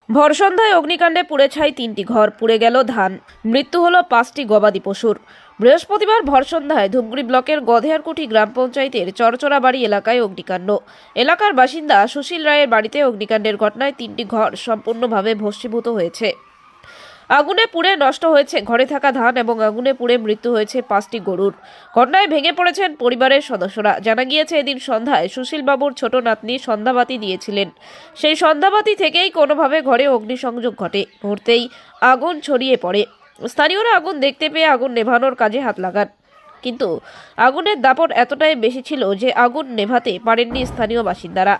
ভর সন্ধ্যায় অগ্নিকাণ্ডে পুড়ে ছাই 3টি ঘর, পুড়ে গেল ধান, মৃত্যু হলো 5টি গবাদি পশুর। বৃহস্পতিবার ভর সন্ধ্যায় ধূপগুড়ি ব্লকের গধেয়ারকুঠি গ্রাম পঞ্চায়েতের চরচরাবাড়ি এলাকায় অগ্নিকাণ্ড। এলাকার বাসিন্দা সুশীল রায়ের বাড়িতে অগ্নিকাণ্ডের ঘটনায় 3টি ঘর সম্পূর্ণভাবে ভস্মীভূত হয়েছে। আগুনে পুড়ে নষ্ট হয়েছে ঘরে থাকা ধান এবং আগুনে পুড়ে মৃত্যু হয়েছে 5টি গরুর। ঘটনায় ভেঙে পড়েছেন পরিবারের সদস্যরা। জানা গিয়েছে, এদিন সন্ধ্যায় সুশীল বাবুর ছোট নাতনি সন্ধ্যাবাতি দিয়েছিলেন। সেই সন্ধ্যাবাতি থেকেই কোনোভাবে ঘরে অগ্নিসংযোগ ঘটে। মুহূর্তেই আগুন ছড়িয়ে পড়ে। স্থানীয়রা আগুন দেখতে পেয়ে আগুন নেভানোর কাজে হাত লাগান, কিন্তু আগুনের দাপট এতটাই বেশি ছিল যে আগুন নেভাতে পারেননি স্থানীয় বাসিন্দারা।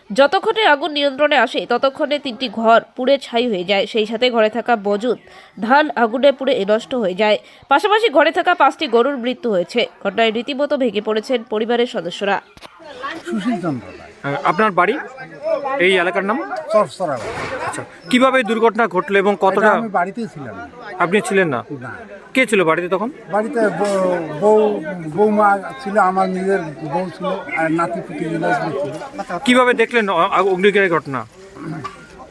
যতক্ষণে আগুন নিয়ন্ত্রণে আসে ততক্ষণে 3টি ঘর পুড়ে ছাই হয়ে যায়। সেই সাথে ঘরে থাকা মজুদ ধান আগুনে পুড়ে নষ্ট হয়ে যায়। পাশাপাশি ঘরে থাকা 5টি গরুর মৃত্যু হয়েছে। ঘটনায় রীতিমতো ভেঙে পড়েছেন পরিবারের সদস্যরা। সুশীল চন্দ্র রায়, আপনার বাড়ি এই এলাকার নাম? চরচরাবাড়ি। আচ্ছা, কিভাবে এই দুর্ঘটনা ঘটলো এবং কতটা? আমি বাড়িতেই ছিলাম না। আপনি ছিলেন না? না, কে ছিল বাড়িতে তখন? বাড়িতে বৌমা ছিল, আমার নিজের বউ ছিল, আর নাতি পুতি ছিল। কিভাবে দেখলেন অগ্নিকাণ্ডের ঘটনা?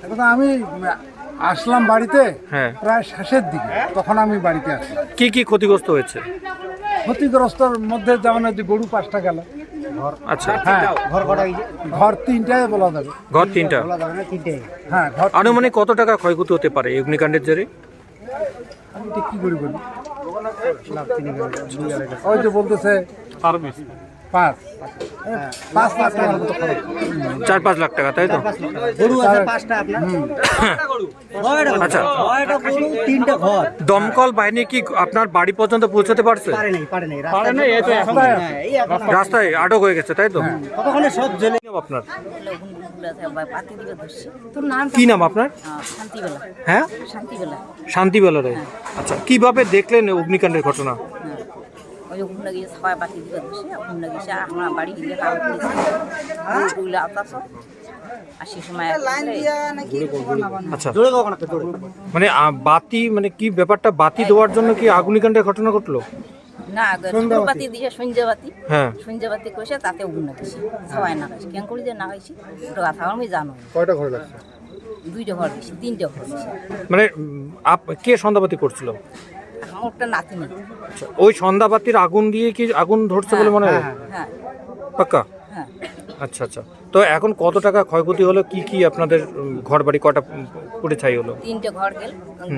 এখন আমি আসলাম বাড়িতে হ্যাঁ। প্রায় শেষের দিকে, তখন আমি বাড়িতে আসলাম। কি কি ক্ষতিগ্রস্ত হয়েছে? ক্ষতিগ্রস্তর মধ্যে যেমন যে গরু 5টা গেল। আচ্ছা, হ্যাঁ, ঘর 3টায় বলা যাবে। ঘর 3টা। হ্যাঁ, ঘর আনুমানিক কত টাকা ক্ষয়ক্ষতি হতে পারে এই অগ্নিকাণ্ডের জেরে? আমি ঠিক কি করি বলি, ওই যে বলতেছে 5 লাখ টাকার মতো খরচ। 4-5 লাখ টাকা, তাই তো? গরু আছে 5টা আপনার। আচ্ছা, 6টা গরু 3টা ঘর। দমকল বাহিনী কি আপনার বাড়ি পর্যন্ত পৌঁছতে পারছে? পারে নাই রাস্তায় এই তো এখন এই এখন রাস্তায় আটক হয়ে গেছে, তাই তো? কতক্ষণে সব জ্বলে কি নাম আপনার? পাতি দিবে ধরছে। কি নাম আপনার? শান্তিবেলা, হ্যাঁ, শান্তিবেলা। শান্তিবেলা রায়। আচ্ছা, কিভাবে দেখলেন অগ্নিকাণ্ডের ঘটনা? ওই ওখান গিয়ে সবাই পাতি দিবে ধরছে। ওখান গিয়ে আমরা বাড়ি গিয়ে কাম করেছি, ওগুলো আতাস আর সে সময় আচ্ছা, জোরে কখন একটা জোরে মানে বাতি, মানে কি ব্যাপারটা, বাতি দেওয়ার জন্য কি অগ্নিকাণ্ডের ঘটনা ঘটলো? না পাতি দিয়ে সঞ্জয় বাতি, হ্যাঁ। সঞ্জয় বাতি কইছে তাতে ওগুন নাগিছে। সবাই নাগাইছে, কেন করি যে নাগাইছি ওটা কথা আমি জানো। কয়টা ঘর লাগছে? 2টা ঘর দিছি, 3টা ঘর দিছি। মানে কে সন্ধ্যাবাতি করছিল? আমারটা নাতি নেই। আচ্ছা, ওই সন্ধ্যাবাতির আগুন দিয়ে কি আগুন ধরছে বলে মনে হয়? হ্যাঁ পাক্কা? হ্যাঁ। আচ্ছা আচ্ছা, তো এখন কত টাকা ক্ষয়ক্ষতি হলো? কি কি আপনাদের ঘর বাড়ি কটা পুড়ে ছাই হলো? 3টে ঘর গেল,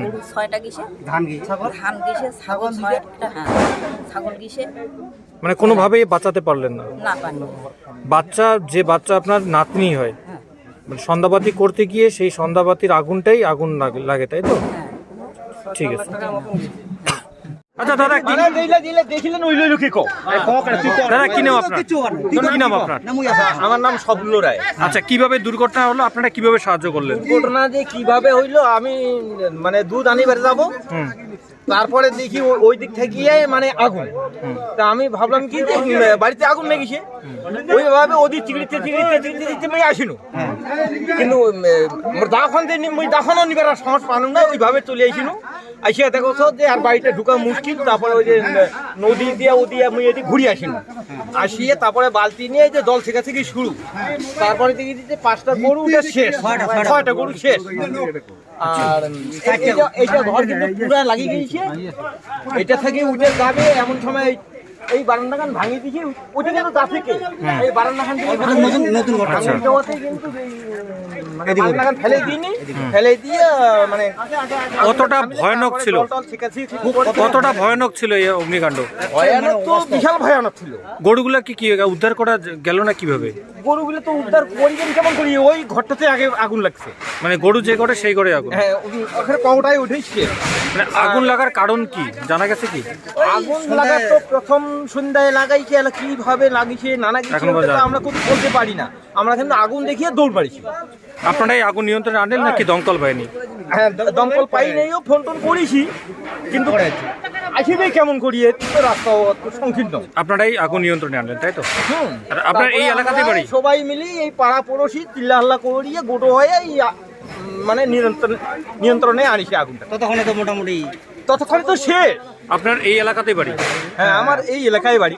গরু 6টা গেছে, ধান গিয়ে ধান গেছে, ছাগল 6টা, হ্যাঁ ছাগল গেছে। মানে কোনোভাবেই বাঁচাতে পারলেন না? না পানি, যে বাচ্চা আপনার নাতনি হয়, হ্যাঁ মানে সন্ধ্যাবাতি করতে গিয়ে সেই সন্ধ্যাবাতির আগুনটাই আগুন লাগে, তাই তো? হ্যাঁ। ঠিক আছে। আচ্ছা দাদা, দেখিলেন ওই লইলো কি কো দাদা কি নাম আপনার? কি নাম আপনার? আমার নাম সবলু রায়। আচ্ছা, কিভাবে দুর্ঘটনা হলো, আপনারা কিভাবে সাহায্য করলেন? ঘটনা যে কিভাবে হইলো, আমি মানে দুধ আনিবার যাবো, হুম, তারপরে দেখি ওই দিক থেকে মানে আগুন। তা আমি ভাবলাম কি যে বাড়িতে আগুন লেগেছে, ওইভাবে ওদিক চিগড়িতে আমি আসিনু। কিন্তু দাখন দিয়ে মুই দাখনও নিবার সাহস পানু না, ওইভাবে চলে আসিনু। আসিয়া দেখো যে আর বাড়িতে ঢুকা মুশকিল। তারপরে ওই যে নদী দিয়ে মুই এদিকে ঘুরে আসিনু। আসিয়ে তারপরে বালতি নিয়ে যে জল ছেঁকা থেকে শুরু, তারপরে দেখি যে 5টা গরু শেষ, 6টা গরু শেষ। আর এইটা ঘর কিন্তু পুরা লাগিয়ে গিয়েছে। এটা থেকে উঠে যাবে এমন সময় এই বারান্দাখান ভাঙিয়ে দিয়েছি। ওইটা কিন্তু তা থেকে এই বারান্দাখান থেকে নতুন ঘটনা। কিন্তু বারান্দাখান ফেলে দিইনি, ফেলে দিয়ে মানে কতটা ভয়ানক ছিল? জল ছেঁকেছি। কতটা ভয়ানক ছিল এই অগ্নিকাণ্ড? ভয়ানক তো বিশাল ভয়ানক ছিল। গরুগুলা কি উদ্ধার করা গেল না কিভাবে? গরুগুলো তো উদ্ধার করিবেন কেমন করি, ওই ঘরটাতে আগে আগুন লাগছে। মানে গরু যে করে সেই করে আগুন? হ্যাঁ, ওখানে কওটাই উঠেছে। মানে আগুন লাগার কারণ কি জানা গেছে কি? আগুন লাগা তো প্রথম সন্ধ্যায় লাগাইছে, কিভাবে লাগিয়েছে নানা কিছু এখনো পর্যন্ত আমরা কিছু বলতে পারি না। আমরা কিন্তু আগুন দেখিয়ে দৌড় মারিছি। আপনারা এই আগুন নিয়ন্ত্রণে আনলেন নাকি দমকল বাহিনী? হ্যাঁ, দমকল পাই নেইও, ফোন টোন করেছি, কিন্তু আসিবে কেমন করিয়ে রাস্তা সংকীর্ণ। আপনারা এই আগুন নিয়ন্ত্রণে আনলেন, তাই তো? আর আপনার তারপরে এই এলাকাতেই বাড়ি? সবাই মিলি এই পাড়া পড়োশি চিল্লা হাল্লা করিয়ে গোটো হয়ে এই মানে নিয়ন্ত্রণে আনিছে আগুনটা। ততক্ষণে তো মোটামুটি ততক্ষণে তো শেষ। আপনার এই এলাকাতেই বাড়ি? হ্যাঁ, আমার এই এলাকায় বাড়ি।